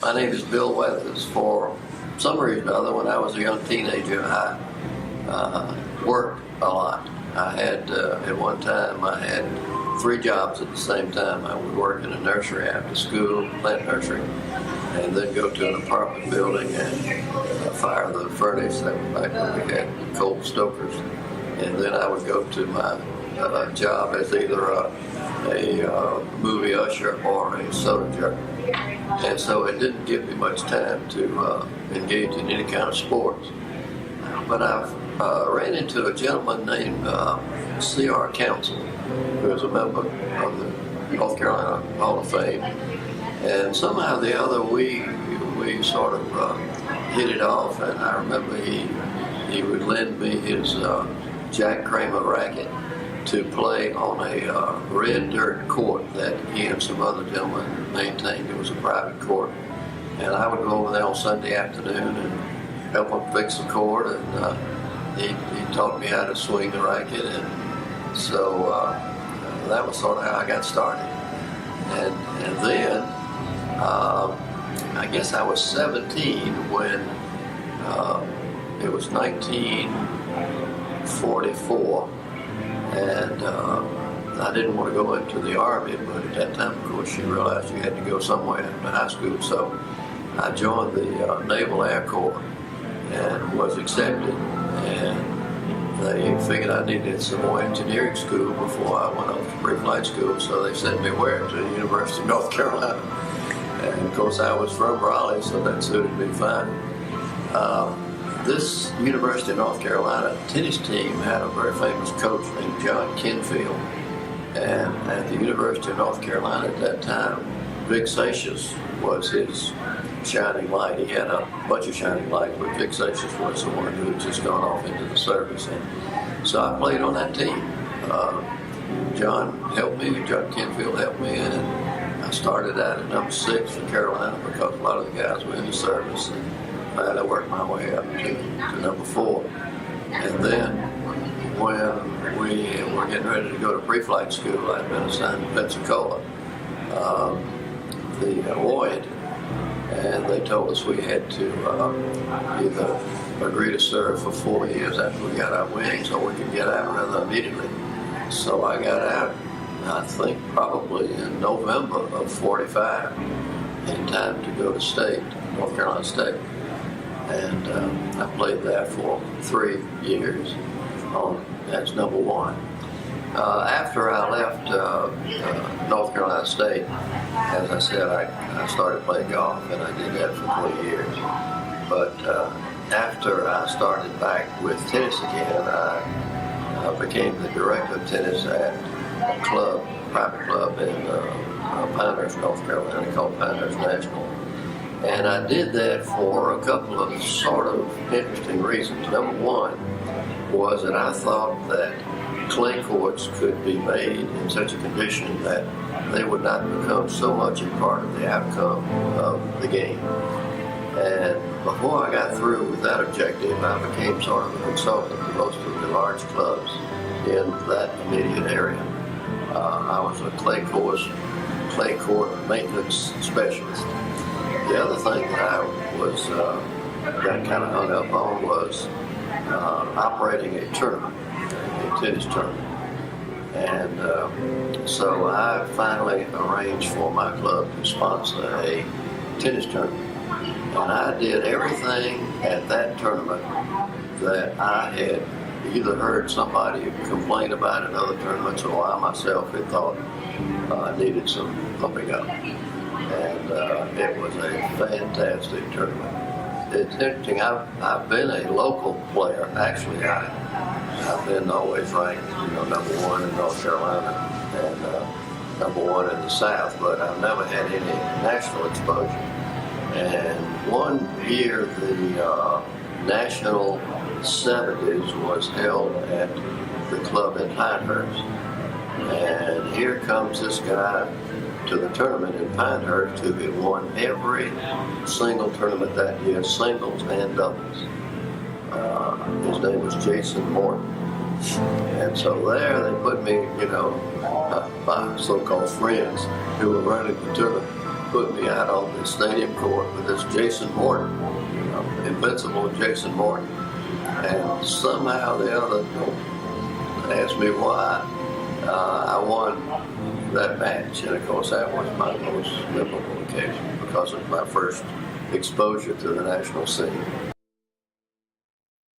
My name is Bill Weathers. For some reason or other, when I was a young teenager, I worked a lot. I had, at one time, I had 3 jobs at the same time. I would work in a nursery after school, plant nursery, and then go to an apartment building and fire the furnace. That was back when we had coal stokers. And then I would go to my job as either a movie usher or a soda jerk. And so it didn't give me much time to engage in any kind of sports. But I've ran into a gentleman named C.R. Council, who is a member of the North Carolina Hall of Fame. And somehow or the other, we sort of hit it off, and I remember he would lend me his Jack Kramer racket to play on a red dirt court that he and some other gentlemen maintained. It was a private court. And I would go over there on Sunday afternoon and help him fix the court, and he taught me how to swing the racket. And so that was sort of how I got started. And then I guess I was 17 when it was 1944. And I didn't want to go into the Army, but at that time, of course, you realized you had to go somewhere after high school. So I joined the Naval Air Corps and was accepted. And they figured I needed some more engineering school before I went off to pre-flight school. So they sent me where? To the University of North Carolina. And of course, I was from Raleigh, so that suited me fine. This University of North Carolina tennis team had a very famous coach named John Kenfield. And at the University of North Carolina at that time, Vic Seixas was his shining light. He had a bunch of shining lights, but Vic Seixas was the one who had just gone off into the service. And so I played on that team. John helped me, John Kenfield helped me, and I started out at number 6 for Carolina because a lot of the guys were in the service. And I worked my way up to number 4. And then when we were getting ready to go to pre-flight school, I'd been assigned to Pensacola, the Lloyd, and they told us we had to either agree to serve for 4 years after we got our wings, or we could get out rather immediately. So I got out, I think probably in November of 45, in time to go to state, North Carolina State. And I played there for 3 years as number 1. After I left North Carolina State, as I said, I started playing golf, and I did that for 20 years. But after I started back with tennis again, I became the director of tennis at a club, private club in Pinehurst, North Carolina, called Pinehurst National. And I did that for a couple of sort of interesting reasons. Number 1 was that I thought that clay courts could be made in such a condition that they would not become so much a part of the outcome of the game. And before I got through with that objective, I became sort of a consultant to most of the large clubs in that immediate area. I was a clay court maintenance specialist. The other thing that I was got kind of hung up on was operating a tournament, a tennis tournament. And so I finally arranged for my club to sponsor a tennis tournament. And I did everything at that tournament that I had either heard somebody complain about in other tournaments, or I myself had thought needed some pumping up. And it was a fantastic tournament. It's interesting, I've been a local player. Actually, I've been always ranked, number 1 in North Carolina and number 1 in the South, but I've never had any national exposure. And one year, the National 70s was held at the club in Pinehurst. And here comes this guy to the tournament in Pinehurst who had won every single tournament that year, singles and doubles. His name was Jason Morton. And so there they put me, my so-called friends who were running the tournament. put me out on the stadium court with this Jason Morton, invincible Jason Morton. And somehow or the other, asked me why I won that match. And of course, that was my most memorable occasion because of my first exposure to the national scene.